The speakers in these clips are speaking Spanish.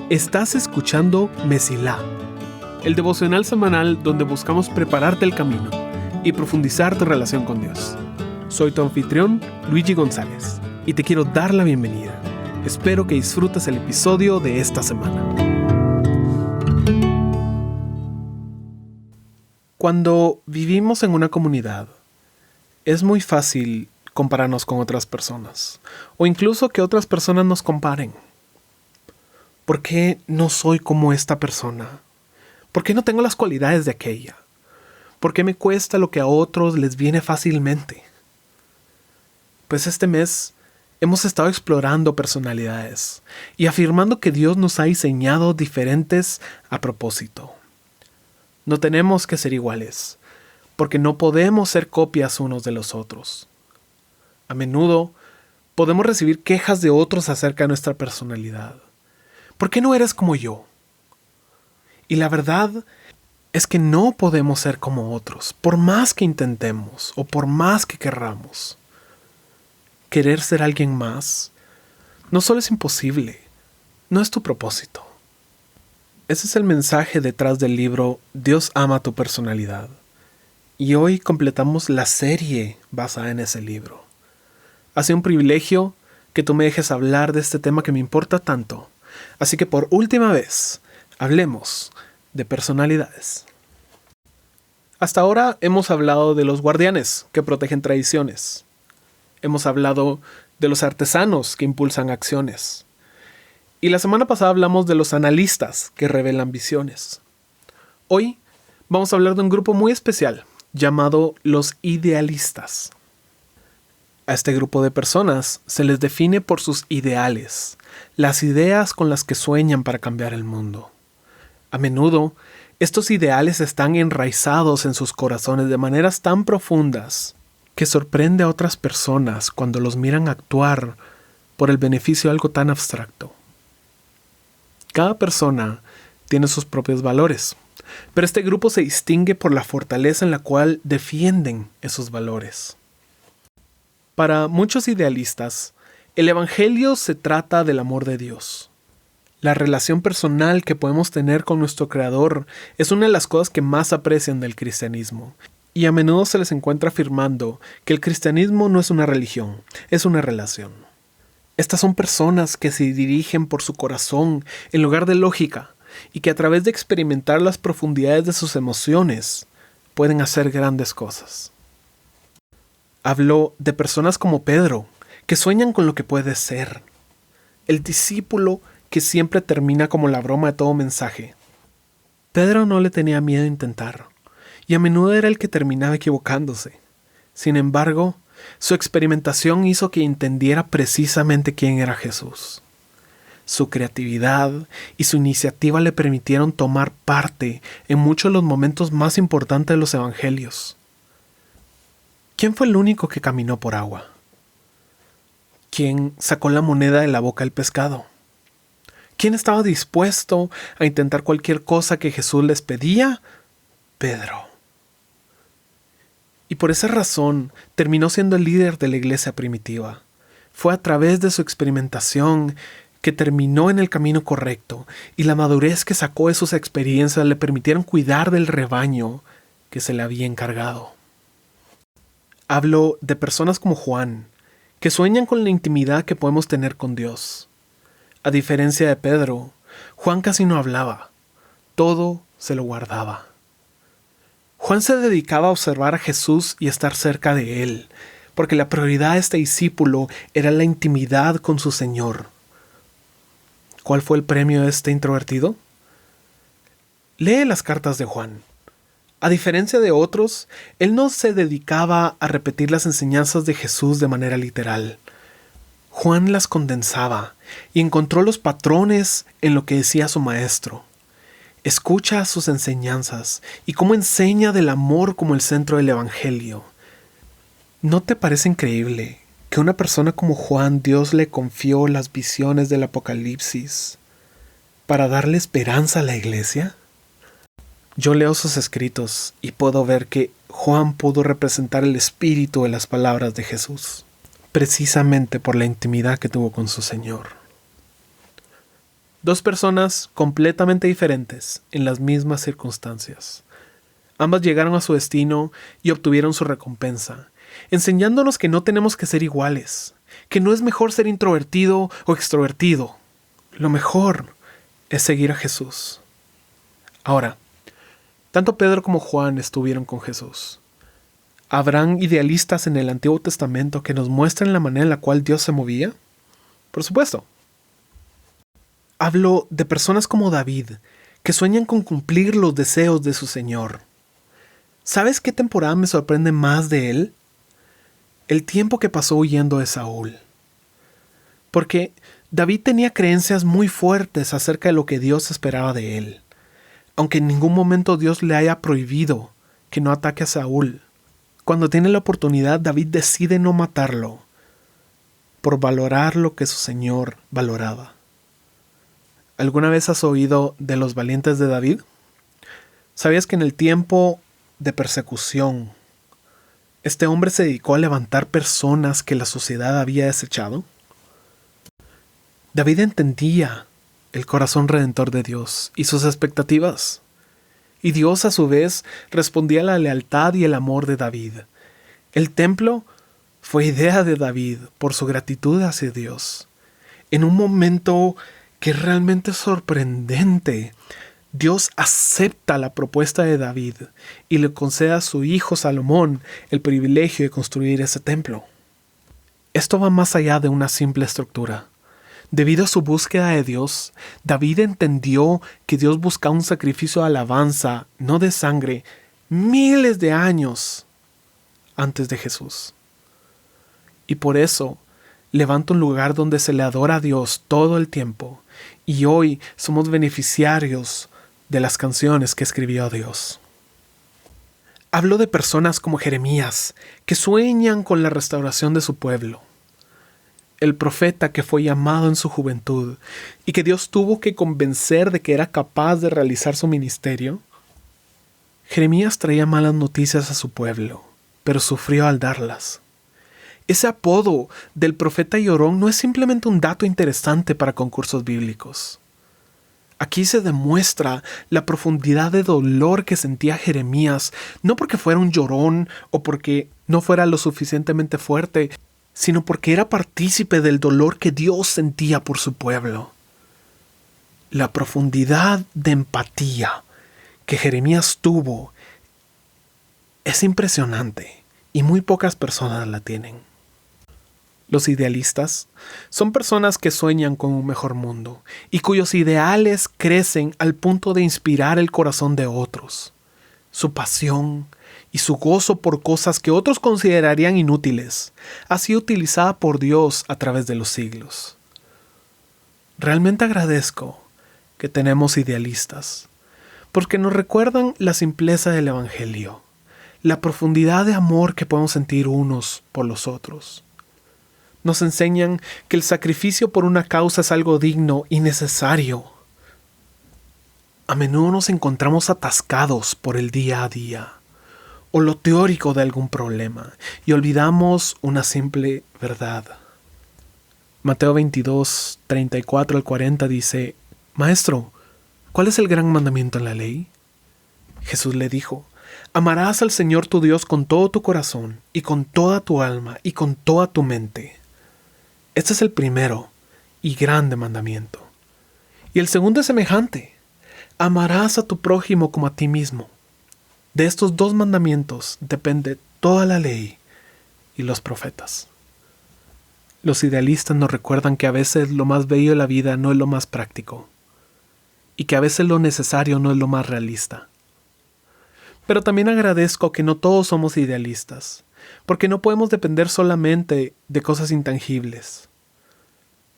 Estás escuchando Mesilá, el devocional semanal donde buscamos prepararte el camino y profundizar tu relación con Dios. Soy tu anfitrión, Luigi González, y te quiero dar la bienvenida. Espero que disfrutes el episodio de esta semana. Cuando vivimos en una comunidad, es muy fácil compararnos con otras personas, o incluso que otras personas nos comparen. ¿Por qué no soy como esta persona? ¿Por qué no tengo las cualidades de aquella? ¿Por qué me cuesta lo que a otros les viene fácilmente? Pues este mes hemos estado explorando personalidades y afirmando que Dios nos ha diseñado diferentes a propósito. No tenemos que ser iguales, porque no podemos ser copias unos de los otros. A menudo podemos recibir quejas de otros acerca de nuestra personalidad. ¿Por qué no eres como yo? Y la verdad es que no podemos ser como otros, por más que intentemos o por más que querramos. Querer ser alguien más no solo es imposible, no es tu propósito. Ese es el mensaje detrás del libro Dios ama tu personalidad. Y hoy completamos la serie basada en ese libro. Ha sido un privilegio que tú me dejes hablar de este tema que me importa tanto. Así que por última vez, hablemos de personalidades. Hasta ahora hemos hablado de los guardianes que protegen tradiciones. Hemos hablado de los artesanos que impulsan acciones. Y la semana pasada hablamos de los analistas que revelan visiones. Hoy vamos a hablar de un grupo muy especial llamado los idealistas. A este grupo de personas se les define por sus ideales, las ideas con las que sueñan para cambiar el mundo. A menudo, estos ideales están enraizados en sus corazones de maneras tan profundas que sorprende a otras personas cuando los miran actuar por el beneficio de algo tan abstracto. Cada persona tiene sus propios valores, pero este grupo se distingue por la fortaleza en la cual defienden esos valores. Para muchos idealistas, el Evangelio se trata del amor de Dios. La relación personal que podemos tener con nuestro Creador es una de las cosas que más aprecian del cristianismo. Y a menudo se les encuentra afirmando que el cristianismo no es una religión, es una relación. Estas son personas que se dirigen por su corazón en lugar de lógica y que a través de experimentar las profundidades de sus emociones pueden hacer grandes cosas. Habló de personas como Pedro, que sueñan con lo que puede ser. El discípulo que siempre termina como la broma de todo mensaje. Pedro no le tenía miedo a intentar, y a menudo era el que terminaba equivocándose. Sin embargo, su experimentación hizo que entendiera precisamente quién era Jesús. Su creatividad y su iniciativa le permitieron tomar parte en muchos de los momentos más importantes de los evangelios. ¿Quién fue el único que caminó por agua? ¿Quién sacó la moneda de la boca del pescado? ¿Quién estaba dispuesto a intentar cualquier cosa que Jesús les pedía? Pedro. Y por esa razón terminó siendo el líder de la iglesia primitiva. Fue a través de su experimentación que terminó en el camino correcto, y la madurez que sacó de sus experiencias le permitieron cuidar del rebaño que se le había encargado. Hablo de personas como Juan, que sueñan con la intimidad que podemos tener con Dios. A diferencia de Pedro, Juan casi no hablaba, todo se lo guardaba. Juan se dedicaba a observar a Jesús y estar cerca de él, porque la prioridad de este discípulo era la intimidad con su Señor. ¿Cuál fue el premio de este introvertido? Lee las cartas de Juan. A diferencia de otros, él no se dedicaba a repetir las enseñanzas de Jesús de manera literal. Juan las condensaba y encontró los patrones en lo que decía su maestro. Escucha sus enseñanzas y cómo enseña del amor como el centro del Evangelio. ¿No te parece increíble que una persona como Juan Dios le confió las visiones del Apocalipsis para darle esperanza a la iglesia? Yo leo sus escritos y puedo ver que Juan pudo representar el espíritu de las palabras de Jesús, precisamente por la intimidad que tuvo con su Señor. Dos personas completamente diferentes en las mismas circunstancias. Ambas llegaron a su destino y obtuvieron su recompensa, enseñándonos que no tenemos que ser iguales, que no es mejor ser introvertido o extrovertido. Lo mejor es seguir a Jesús. Ahora, tanto Pedro como Juan estuvieron con Jesús. ¿Habrán idealistas en el Antiguo Testamento que nos muestren la manera en la cual Dios se movía? Por supuesto. Hablo de personas como David, que sueñan con cumplir los deseos de su Señor. ¿Sabes qué temporada me sorprende más de él? El tiempo que pasó huyendo de Saúl. Porque David tenía creencias muy fuertes acerca de lo que Dios esperaba de él, aunque en ningún momento Dios le haya prohibido que no ataque a Saúl. Cuando tiene la oportunidad, David decide no matarlo, por valorar lo que su Señor valoraba. ¿Alguna vez has oído de los valientes de David? ¿Sabías que en el tiempo de persecución, este hombre se dedicó a levantar personas que la sociedad había desechado? David entendía el corazón redentor de Dios y sus expectativas. Y Dios a su vez respondía a la lealtad y el amor de David. El templo fue idea de David por su gratitud hacia Dios. En un momento que es realmente sorprendente, Dios acepta la propuesta de David y le concede a su hijo Salomón el privilegio de construir ese templo. Esto va más allá de una simple estructura. Debido a su búsqueda de Dios, David entendió que Dios buscaba un sacrificio de alabanza, no de sangre, miles de años antes de Jesús. Y por eso levanta un lugar donde se le adora a Dios todo el tiempo, y hoy somos beneficiarios de las canciones que escribió Dios. Hablo de personas como Jeremías, que sueñan con la restauración de su pueblo. El profeta que fue llamado en su juventud y que Dios tuvo que convencer de que era capaz de realizar su ministerio. Jeremías traía malas noticias a su pueblo, pero sufrió al darlas. Ese apodo del profeta llorón no es simplemente un dato interesante para concursos bíblicos. Aquí se demuestra la profundidad de dolor que sentía Jeremías, no porque fuera un llorón o porque no fuera lo suficientemente fuerte, sino porque era partícipe del dolor que Dios sentía por su pueblo. La profundidad de empatía que Jeremías tuvo es impresionante y muy pocas personas la tienen. Los idealistas son personas que sueñan con un mejor mundo y cuyos ideales crecen al punto de inspirar el corazón de otros. Su pasión y su gozo por cosas que otros considerarían inútiles ha sido utilizada por Dios a través de los siglos. Realmente agradezco que tenemos idealistas, porque nos recuerdan la simpleza del Evangelio, la profundidad de amor que podemos sentir unos por los otros. Nos enseñan que el sacrificio por una causa es algo digno y necesario. A menudo nos encontramos atascados por el día a día o lo teórico de algún problema y olvidamos una simple verdad. Mateo 22, 34 al 40 dice: Maestro, ¿cuál es el gran mandamiento en la ley? Jesús le dijo: Amarás al Señor tu Dios con todo tu corazón y con toda tu alma y con toda tu mente. Este es el primero y grande mandamiento. Y el segundo es semejante: amarás a tu prójimo como a ti mismo. De estos dos mandamientos depende toda la ley y los profetas. Los idealistas nos recuerdan que a veces lo más bello de la vida no es lo más práctico, y que a veces lo necesario no es lo más realista. Pero también agradezco que no todos somos idealistas, porque no podemos depender solamente de cosas intangibles.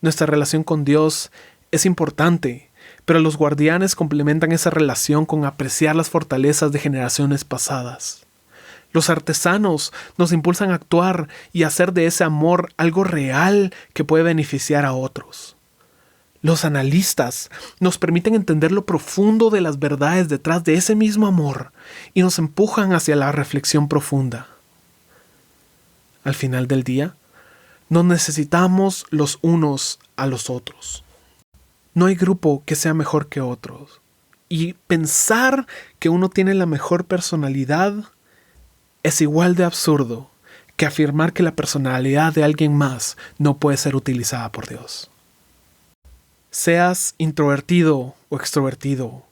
Nuestra relación con Dios es importante, pero los guardianes complementan esa relación con apreciar las fortalezas de generaciones pasadas. Los artesanos nos impulsan a actuar y hacer de ese amor algo real que puede beneficiar a otros. Los analistas nos permiten entender lo profundo de las verdades detrás de ese mismo amor y nos empujan hacia la reflexión profunda. Al final del día, nos necesitamos los unos a los otros. No hay grupo que sea mejor que otros. Y pensar que uno tiene la mejor personalidad es igual de absurdo que afirmar que la personalidad de alguien más no puede ser utilizada por Dios. Seas introvertido o extrovertido,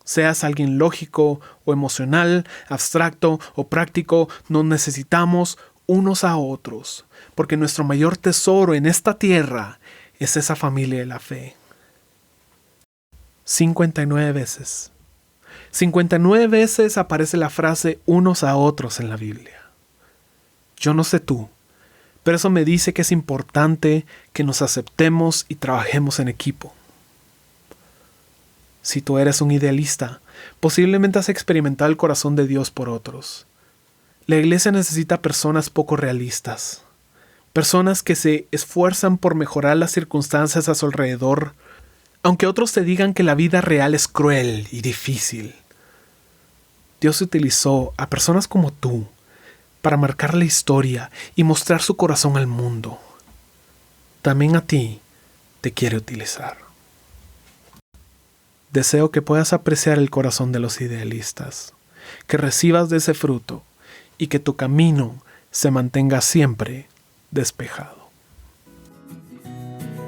seas alguien lógico o emocional, abstracto o práctico, nos necesitamos unos a otros, porque nuestro mayor tesoro en esta tierra es esa familia de la fe. 59 veces. 59 veces aparece la frase unos a otros en la Biblia. Yo no sé tú, pero eso me dice que es importante que nos aceptemos y trabajemos en equipo. Si tú eres un idealista, posiblemente has experimentado el corazón de Dios por otros. La iglesia necesita personas poco realistas, personas que se esfuerzan por mejorar las circunstancias a su alrededor, aunque otros te digan que la vida real es cruel y difícil. Dios utilizó a personas como tú para marcar la historia y mostrar su corazón al mundo. También a ti te quiere utilizar. Deseo que puedas apreciar el corazón de los idealistas, que recibas de ese fruto y que tu camino se mantenga siempre despejado.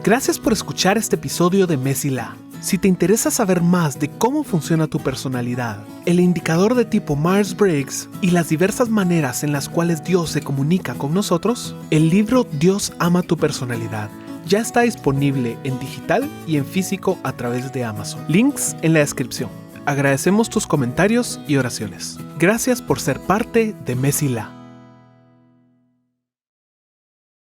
Gracias por escuchar este episodio de Mesila. Si te interesa saber más de cómo funciona tu personalidad, el indicador de tipo Myers-Briggs y las diversas maneras en las cuales Dios se comunica con nosotros, el libro Dios ama tu personalidad ya está disponible en digital y en físico a través de Amazon. Links en la descripción. Agradecemos tus comentarios y oraciones. Gracias por ser parte de Mesila.